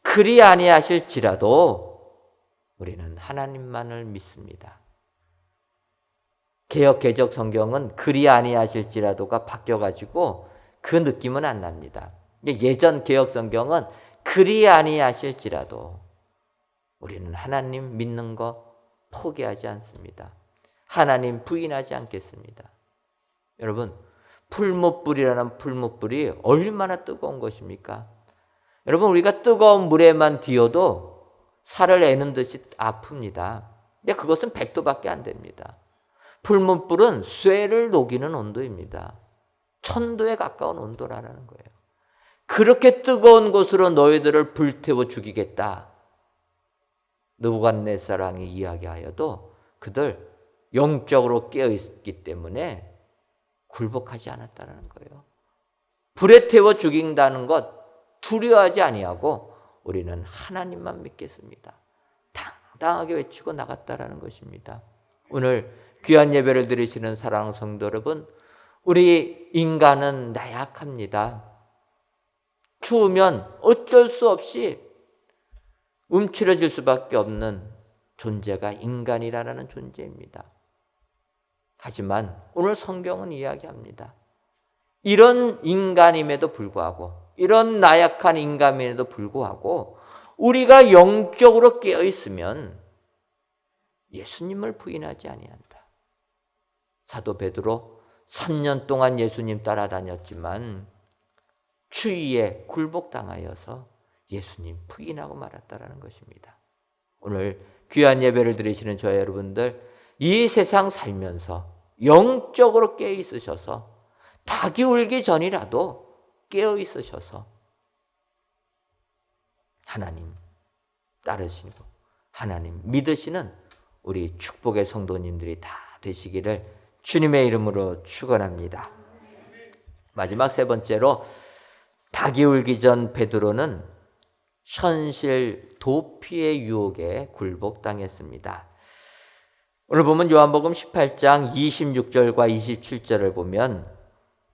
그리 아니하실지라도 우리는 하나님만을 믿습니다. 개역 개적 성경은 그리 아니하실지라도가 바뀌어가지고 그 느낌은 안 납니다. 예전 개역 성경은 그리 아니하실지라도 우리는 하나님 믿는 거 포기하지 않습니다. 하나님 부인하지 않겠습니다. 여러분, 풀무불이라는 풀무불이 얼마나 뜨거운 것입니까? 여러분, 우리가 뜨거운 물에만 뒤어도 살을 애는 듯이 아픕니다. 근데 그것은 100도밖에 안 됩니다. 풀무불은 쇠를 녹이는 온도입니다. 1000도에 가까운 온도라는 거예요. 그렇게 뜨거운 곳으로 너희들을 불태워 죽이겠다. 느부갓네살왕이 이야기하여도 그들 영적으로 깨어있기 때문에 굴복하지 않았다는 거예요. 불에 태워 죽인다는 것 두려워하지 아니하고 우리는 하나님만 믿겠습니다. 당당하게 외치고 나갔다라는 것입니다. 오늘 귀한 예배를 드리시는 사랑하는 성도 여러분, 우리 인간은 나약합니다. 추우면 어쩔 수 없이 움츠러질 수밖에 없는 존재가 인간이라는 존재입니다. 하지만 오늘 성경은 이야기합니다. 이런 인간임에도 불구하고, 이런 나약한 인간임에도 불구하고 우리가 영적으로 깨어 있으면 예수님을 부인하지 아니한다. 사도 베드로 3년 동안 예수님 따라다녔지만 추위에 굴복당하여서 예수님 부인하고 말았다라는 것입니다. 오늘 귀한 예배를 드리시는 저희 여러분들, 이 세상 살면서 영적으로 깨어 있으셔서 닭이 울기 전이라도 깨어 있으셔서 하나님 따르시고 하나님 믿으시는 우리 축복의 성도님들이 다 되시기를 주님의 이름으로 축원합니다. 마지막 세 번째로, 닭이 울기 전 베드로는 현실 도피의 유혹에 굴복당했습니다. 오늘 보면 요한복음 18장 26절과 27절을 보면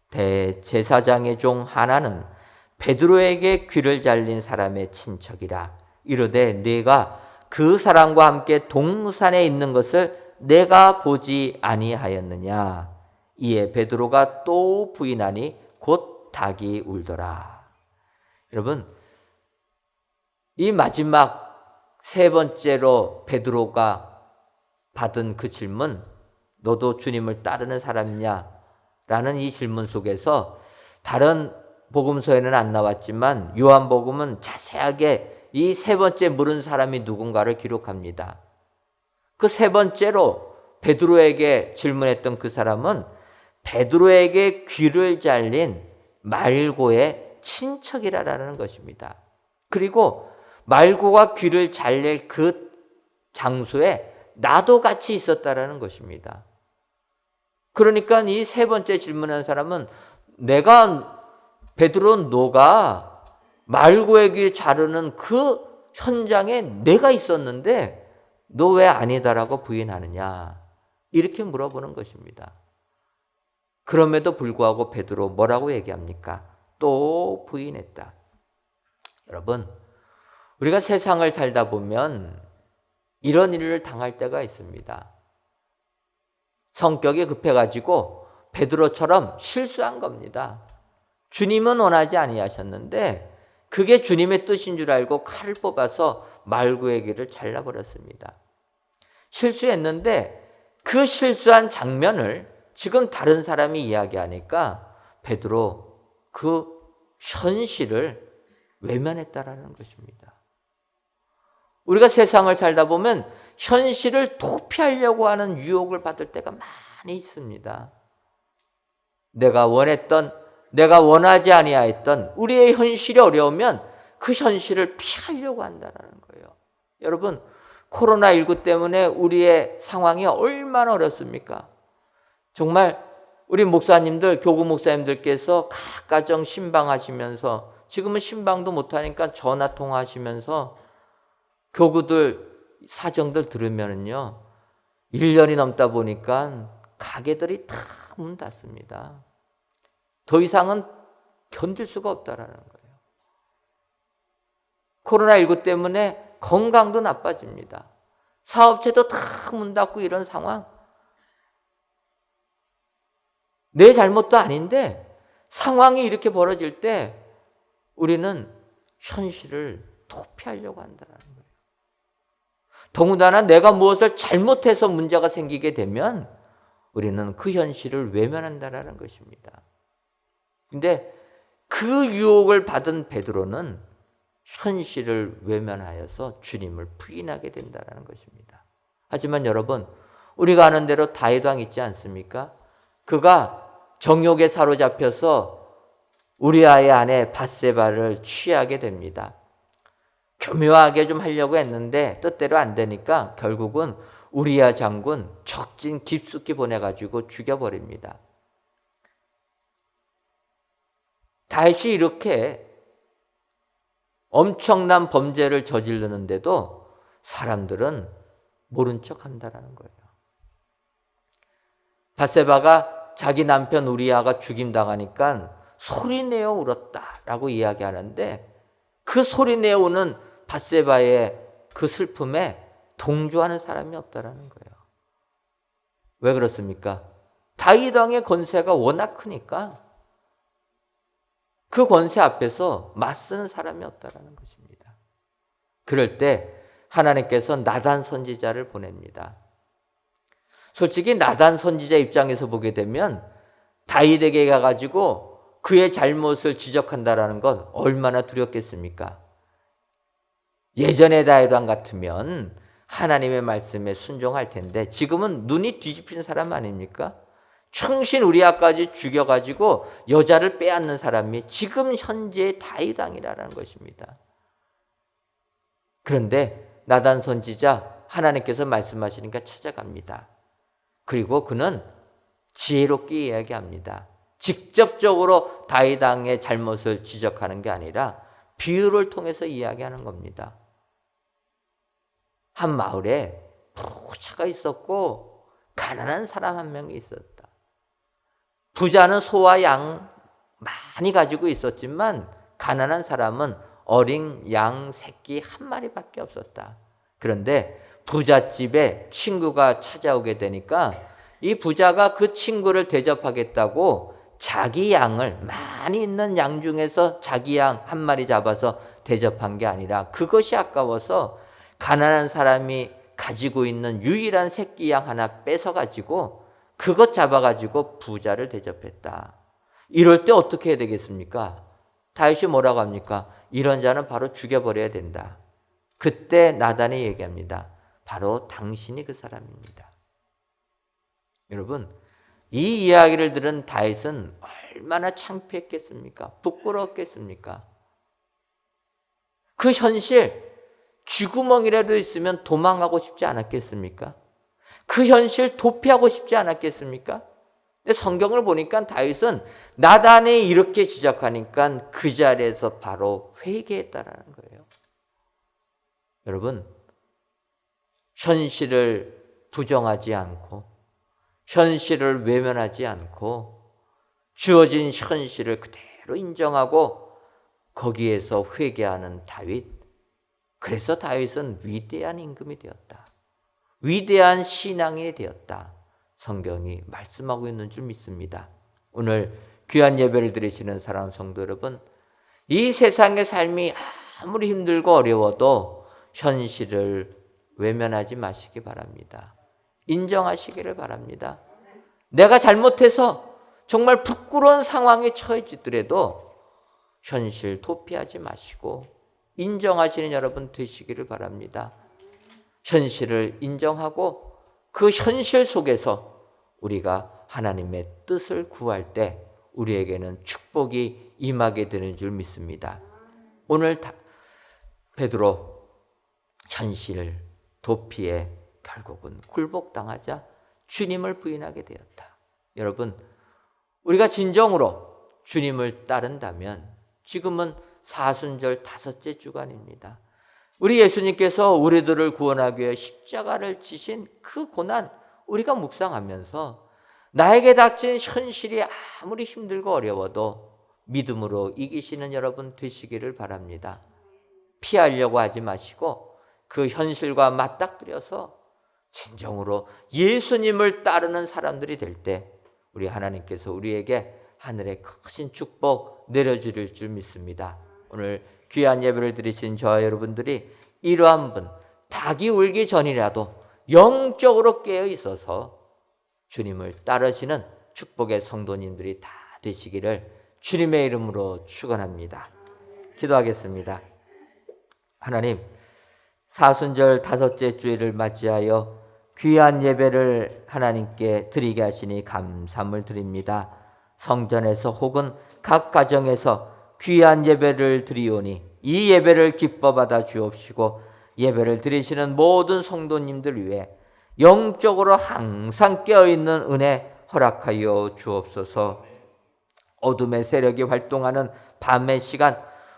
대제사장의 종 하나는 베드로에게 귀를 잘린 사람의 친척이라 이르되 네가 그 사람과 함께 동산에 있는 것을 내가 보지 아니하였느냐. 이에 베드로가 또 부인하니 곧 닭이 울더라. 여러분, 이 마지막 세 번째로 베드로가 받은 그 질문, 너도 주님을 따르는 사람이냐? 라는 이 질문 속에서 다른 복음서에는 안 나왔지만 요한복음은 자세하게 이 세 번째 물은 사람이 누군가를 기록합니다. 그 세 번째로 베드로에게 질문했던 그 사람은 베드로에게 귀를 잘린 말고의 친척이라는 것입니다. 그리고 말고가 귀를 잘릴 그 장소에 나도 같이 있었다라는 것입니다. 그러니까 이 세 번째 질문한 사람은 베드로 너가 말고의 귀 자르는 그 현장에 내가 있었는데 너 왜 아니다라고 부인하느냐, 이렇게 물어보는 것입니다. 그럼에도 불구하고 베드로 뭐라고 얘기합니까? 또 부인했다. 여러분, 우리가 세상을 살다 보면 이런 일을 당할 때가 있습니다. 성격이 급해가지고 베드로처럼 실수한 겁니다. 주님은 원하지 아니하셨는데 그게 주님의 뜻인 줄 알고 칼을 뽑아서 말고의 귀를 잘라버렸습니다. 실수했는데 그 실수한 장면을 지금 다른 사람이 이야기하니까 베드로 그 현실을 외면했다라는 것입니다. 우리가 세상을 살다 보면 현실을 도피하려고 하는 유혹을 받을 때가 많이 있습니다. 내가 원하지 아니하였던 우리의 현실이 어려우면 그 현실을 피하려고 한다는 거예요. 여러분, 코로나19 때문에 우리의 상황이 얼마나 어렵습니까? 정말 우리 목사님들, 교구 목사님들께서 각 가정 신방하시면서, 지금은 신방도 못하니까 전화 통화하시면서 교구들 사정들 들으면요, 1년이 넘다 보니까 가게들이 다 문 닫습니다. 더 이상은 견딜 수가 없다라는 거예요. 코로나19 때문에 건강도 나빠집니다. 사업체도 다 문 닫고 이런 상황. 내 잘못도 아닌데 상황이 이렇게 벌어질 때 우리는 현실을 도피하려고 한다는 거예요. 더군다나 내가 무엇을 잘못해서 문제가 생기게 되면 우리는 그 현실을 외면한다는 것입니다. 근데 그 유혹을 받은 베드로는 현실을 외면하여서 주님을 부인하게 된다는 것입니다. 하지만 여러분, 우리가 아는 대로 다윗 왕 있지 않습니까? 그가 정욕에 사로잡혀서 우리아의 아내 밧세바를 취하게 됩니다. 교묘하게 좀 하려고 했는데 뜻대로 안 되니까 결국은 우리아 장군 적진 깊숙이 보내가지고 죽여버립니다. 다윗이 이렇게 엄청난 범죄를 저지르는데도 사람들은 모른 척 한다라는 거예요. 밧세바가 자기 남편 우리아가 죽임당하니까 소리내어 울었다라고 이야기하는데 그 소리내어 우는 밧세바의 그 슬픔에 동조하는 사람이 없다라는 거예요. 왜 그렇습니까? 다윗 왕의 권세가 워낙 크니까 그 권세 앞에서 맞서는 사람이 없다라는 것입니다. 그럴 때 하나님께서 나단 선지자를 보냅니다. 솔직히 나단 선지자 입장에서 보게 되면 다윗에게 가가지고 그의 잘못을 지적한다라는 건 얼마나 두렵겠습니까? 예전의 다윗 왕 같으면 하나님의 말씀에 순종할 텐데 지금은 눈이 뒤집힌 사람 아닙니까? 충신 우리아까지 죽여가지고 여자를 빼앗는 사람이 지금 현재의 다윗 왕이라는 것입니다. 그런데 나단 선지자 하나님께서 말씀하시니까 찾아갑니다. 그리고 그는 지혜롭게 이야기합니다. 직접적으로 다윗 왕의 잘못을 지적하는 게 아니라 비유를 통해서 이야기하는 겁니다. 한 마을에 부자가 있었고 가난한 사람 한 명이 있었다. 부자는 소와 양 많이 가지고 있었지만 가난한 사람은 어린 양 새끼 한 마리밖에 없었다. 그런데 부잣집에 친구가 찾아오게 되니까 이 부자가 그 친구를 대접하겠다고 자기 양을 많이 있는 양 중에서 자기 양 한 마리 잡아서 대접한 게 아니라 그것이 아까워서 가난한 사람이 가지고 있는 유일한 새끼 양 하나 뺏어가지고 그것 잡아가지고 부자를 대접했다. 이럴 때 어떻게 해야 되겠습니까? 다윗이 뭐라고 합니까? 이런 자는 바로 죽여버려야 된다. 그때 나단이 얘기합니다. 바로 당신이 그 사람입니다. 여러분, 이 이야기를 들은 다윗은 얼마나 창피했겠습니까? 부끄러웠겠습니까? 그 현실, 쥐구멍이라도 있으면 도망가고 싶지 않았겠습니까? 그 현실 도피하고 싶지 않았겠습니까? 근데 성경을 보니까 다윗은 나단이 이렇게 지적하니까 그 자리에서 바로 회개했다라는 거예요. 여러분, 현실을 부정하지 않고 현실을 외면하지 않고 주어진 현실을 그대로 인정하고 거기에서 회개하는 다윗. 그래서 다윗은 위대한 임금이 되었다. 위대한 신앙인이 되었다. 성경이 말씀하고 있는 줄 믿습니다. 오늘 귀한 예배를 드리시는 사랑하는 성도 여러분, 이 세상의 삶이 아무리 힘들고 어려워도 현실을 외면하지 마시기 바랍니다. 인정하시기를 바랍니다. 내가 잘못해서 정말 부끄러운 상황에 처해지더라도 현실 도피하지 마시고 인정하시는 여러분 되시기를 바랍니다. 현실을 인정하고 그 현실 속에서 우리가 하나님의 뜻을 구할 때 우리에게는 축복이 임하게 되는 줄 믿습니다. 오늘 베드로 현실 도피에 결국은 굴복당하자 주님을 부인하게 되었다. 여러분, 우리가 진정으로 주님을 따른다면 지금은 사순절 5째 주간입니다. 우리 예수님께서 우리들을 구원하기 위해 십자가를 지신 그 고난 우리가 묵상하면서 나에게 닥친 현실이 아무리 힘들고 어려워도 믿음으로 이기시는 여러분 되시기를 바랍니다. 피하려고 하지 마시고 그 현실과 맞닥뜨려서 진정으로 예수님을 따르는 사람들이 될 때 우리 하나님께서 우리에게 하늘의 크신 축복 내려주실 줄 믿습니다. 오늘 귀한 예배를 드리신 저와 여러분들이 이러한 분, 닭이 울기 전이라도 영적으로 깨어 있어서 주님을 따르시는 축복의 성도님들이 다 되시기를 주님의 이름으로 축원합니다. 기도하겠습니다. 하나님, 사순절 5째 주일을 맞이하여 귀한 예배를 하나님께 드리게 하시니 감사함을 드립니다. 성전에서 혹은 각 가정에서 귀한 예배를 드리오니 이 예배를 기뻐 받아 주옵시고 예배를 드리시는 모든 성도님들 위해 영적으로 항상 깨어있는 은혜 허락하여 주옵소서. 어둠의 세력이 활동하는 밤의 시간,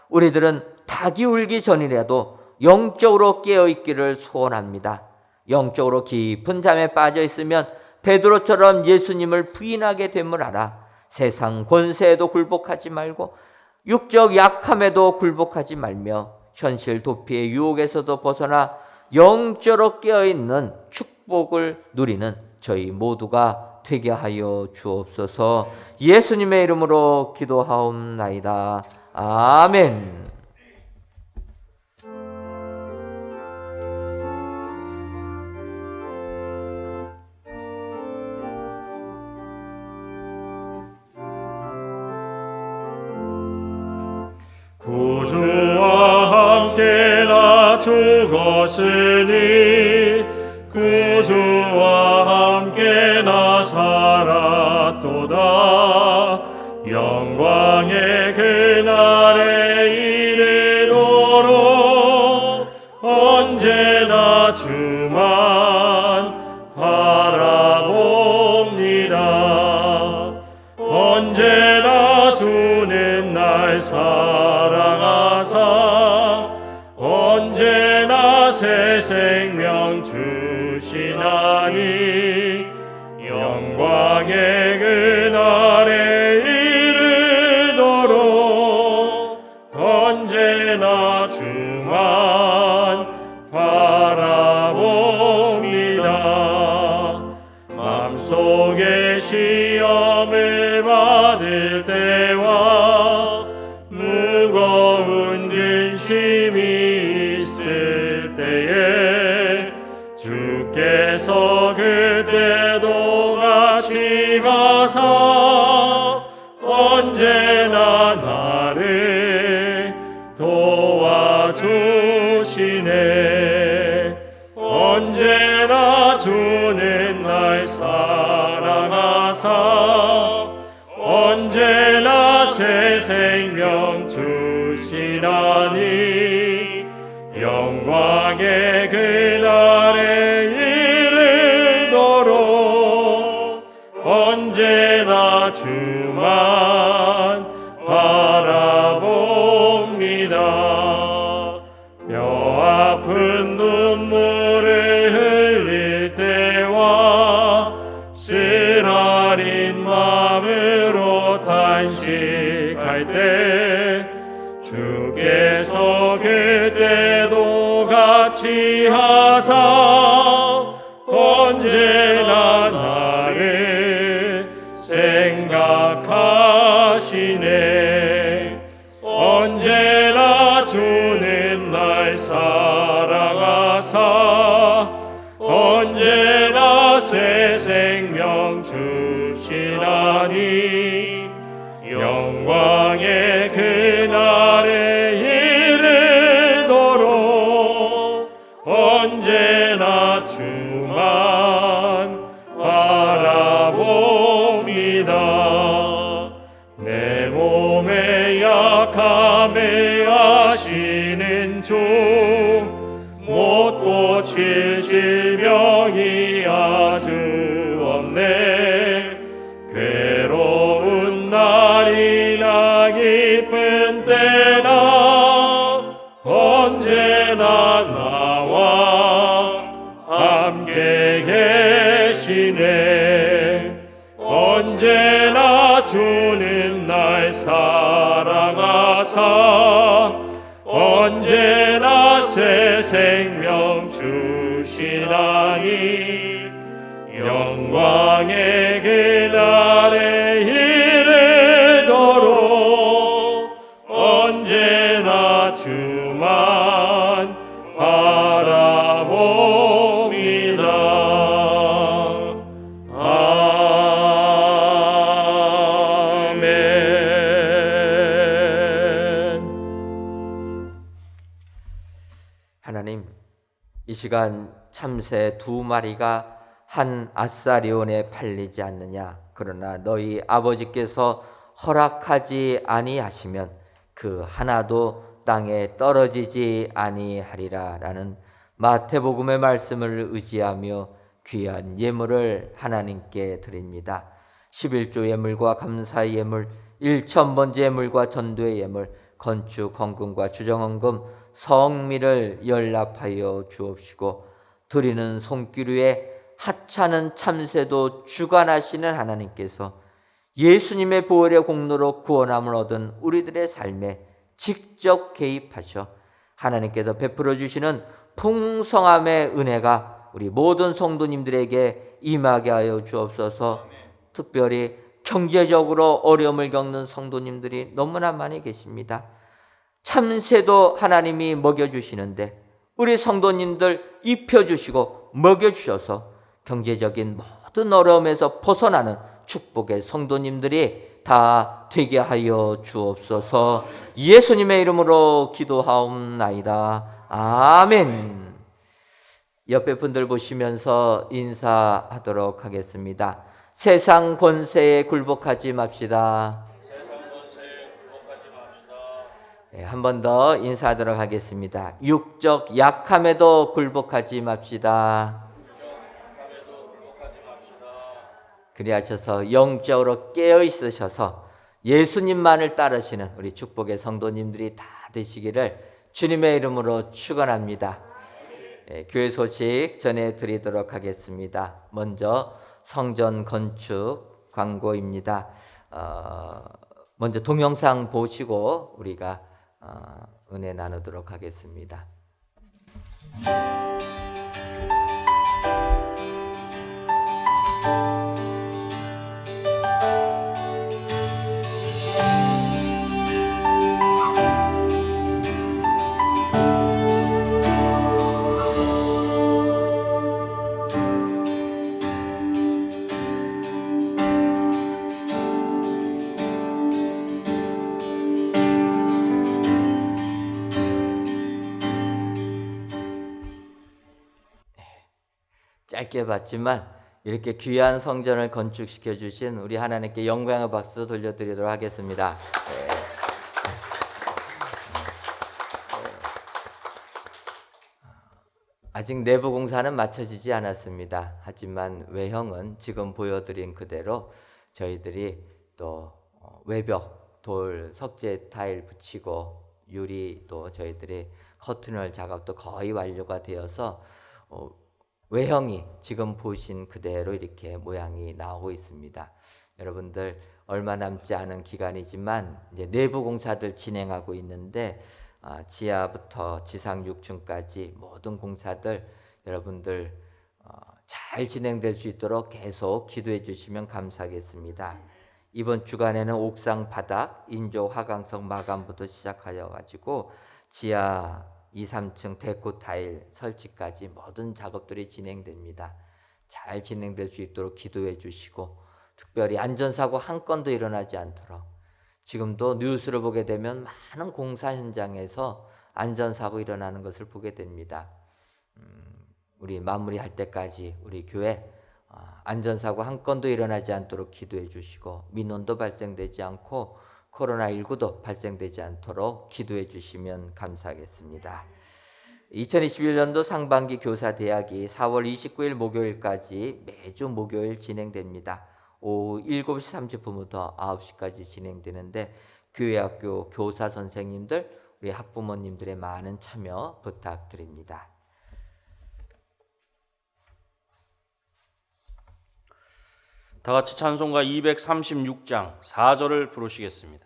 우리들은 닭이 울기 전이라도 영적으로 깨어있기를 소원합니다. 영적으로 깊은 잠에 빠져 있으면 베드로처럼 예수님을 부인하게 됨을 알아 세상 권세에도 굴복하지 말고 육적 약함에도 굴복하지 말며 현실 도피의 유혹에서도 벗어나 영적으로 깨어있는 축복을 누리는 저희 모두가 되게 하여 주옵소서. 예수님의 이름으로 기도하옵나이다. 아멘. 구주와 함께 나 죽었으니 구주와 함께 나 살았도다. 영광의 그날에 이르도록 언제나 주만 바라봅니다. 언제나 주는 날 사랑하사 언제나 새 생명 주시나니 영광의 그날에 이르도록 언제나 주만 바라봅니다. 마음속에 시험을 받을 때와 무거운 근심이 있을 때에 주께서 그때도 같이 가사 언제나 나를 도와주시네. 언제나 주는 날 사랑하사 언제나 새 생명 주시나니 영광의 그날에 이르도록 언제나 주만 바라봅니다. 뼈 아픈 눈물을 흘릴 때와 쓰라린 마음으로 탄식할 때 주께서 그때도 같이 하사 언제나 나를 생각하시네. 언제나 주는 날 사랑하사 언제나 새 생명 주시나니 영광의 그날에 이르도록 언제나 주만 바라봅니다. 내 몸의 약함을 아시는 주 못 고칠 질병이 아주 없네. 괴로운 날이나 기쁜 때나 언제나 나와 함께 계시네. 언제나 주는 날 사랑하사 언제나 새 생명 주시나니 영광의 그날에 이르도록 언제나 주만 바라봅니다. 하나님, 이 시간 참새 2마리가 한 아사리온에 팔리지 않느냐. 그러나 너희 아버지께서 허락하지 아니하시면 그 하나도 땅에 떨어지지 아니하리라 라는 마태복음의 말씀을 의지하며 귀한 예물을 하나님께 드립니다. 11조 예물과 감사의 예물 일천번째 예물과 전도의 예물, 건축 헌금과 주정헌금, 성미를 연락하여 주옵시고 드리는 손길 위에 하찮은 참새도 주관하시는 하나님께서 예수님의 부활의 공로로 구원함을 얻은 우리들의 삶에 직접 개입하셔 하나님께서 베풀어 주시는 풍성함의 은혜가 우리 모든 성도님들에게 임하게 하여 주옵소서. 특별히 경제적으로 어려움을 겪는 성도님들이 너무나 많이 계십니다. 참새도 하나님이 먹여주시는데 우리 성도님들 입혀주시고 먹여주셔서 경제적인 모든 어려움에서 벗어나는 축복의 성도님들이 다 되게 하여 주옵소서. 예수님의 이름으로 기도하옵나이다. 아멘. 옆에 분들 보시면서 인사하도록 하겠습니다. 세상 권세에 굴복하지 맙시다. 네, 한 번 더 인사하도록 하겠습니다. 육적 약함에도 굴복하지 맙시다. 그리하셔서 영적으로 깨어 있으셔서 예수님만을 따르시는 우리 축복의 성도님들이 다 되시기를 주님의 이름으로 축원합니다. 네, 교회 소식 전해드리도록 하겠습니다. 먼저 성전 건축 광고입니다. 먼저 동영상 보시고 우리가 은혜 나누도록 하겠습니다. 짧게 봤지만 이렇게 귀한 성전을 건축시켜 주신 우리 하나님께 영광의 박수 돌려드리도록 하겠습니다. 아직 내부 공사는 마쳐지지 않았습니다. 하지만 외형은 지금 보여드린 그대로 저희들이 또 외벽, 돌, 석재 타일 붙이고 유리도 저희들이 커튼홀 작업도 거의 완료가 되어서 외형이 지금 보신 그대로 이렇게 모양이 나오고 있습니다. 여러분들 얼마 남지 않은 기간이지만 이제 내부 공사들 진행하고 있는데 지하부터 지상 6층까지 모든 공사들 여러분들 잘 진행될 수 있도록 계속 기도해 주시면 감사하겠습니다. 이번 주간에는 옥상 바닥 인조 화강석 마감부터 시작하여 가지고 지하 2, 3층 데코 타일 설치까지 모든 작업들이 진행됩니다. 잘 진행될 수 있도록 기도해 주시고 특별히 안전사고 한 건도 일어나지 않도록 지금도 뉴스를 보게 되면 많은 공사 현장에서 안전사고 일어나는 것을 보게 됩니다. 우리 마무리할 때까지 우리 교회 안전사고 한 건도 일어나지 않도록 기도해 주시고 민원도 발생되지 않고 코로나19도 발생되지 않도록 기도해 주시면 감사하겠습니다. 2021년도 상반기 교사대학이 4월 29일 목요일까지 매주 목요일 진행됩니다. 오후 7시 30분부터 9시까지 진행되는데 교회학교 교사 선생님들, 우리 학부모님들의 많은 참여 부탁드립니다. 다 같이 찬송가 236장 4절을 부르시겠습니다.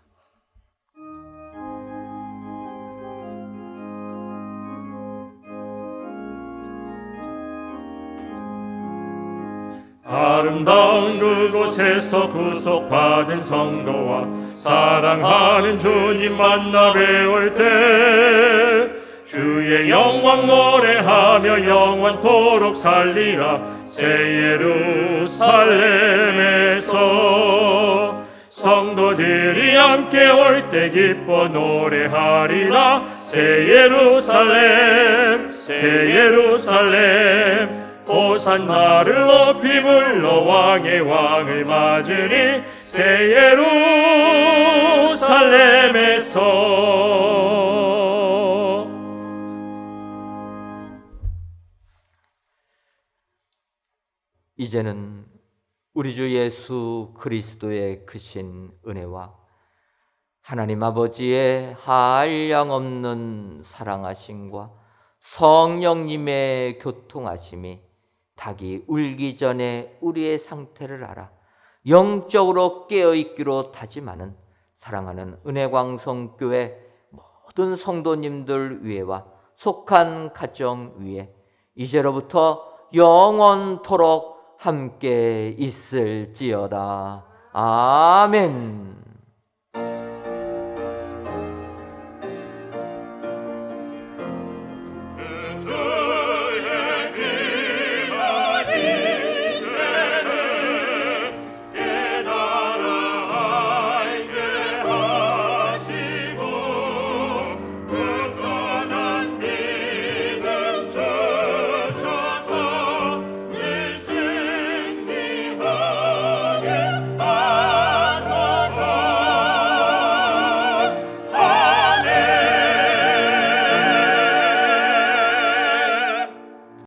아름다운 그곳에서 구속받은 성도와 사랑하는 주님 만나 뵈올 때 주의 영광 노래하며 영원토록 살리라. 새 예루살렘에서 성도들이 함께 올 때 기뻐 노래하리라. 새 예루살렘 새 예루살렘 호산나를 높이 불러 왕의 왕을 맞으리. 새 예루살렘에서 이제는 우리 주 예수 그리스도의 크신 은혜와 하나님 아버지의 한량없는 사랑하심과 성령님의 교통하심이 닭이 울기 전에 우리의 상태를 알아 영적으로 깨어있기로 다짐하는 사랑하는 은혜광성교회 모든 성도님들 위에와 속한 가정 위에 이제로부터 영원토록 함께 있을지어다. 아멘.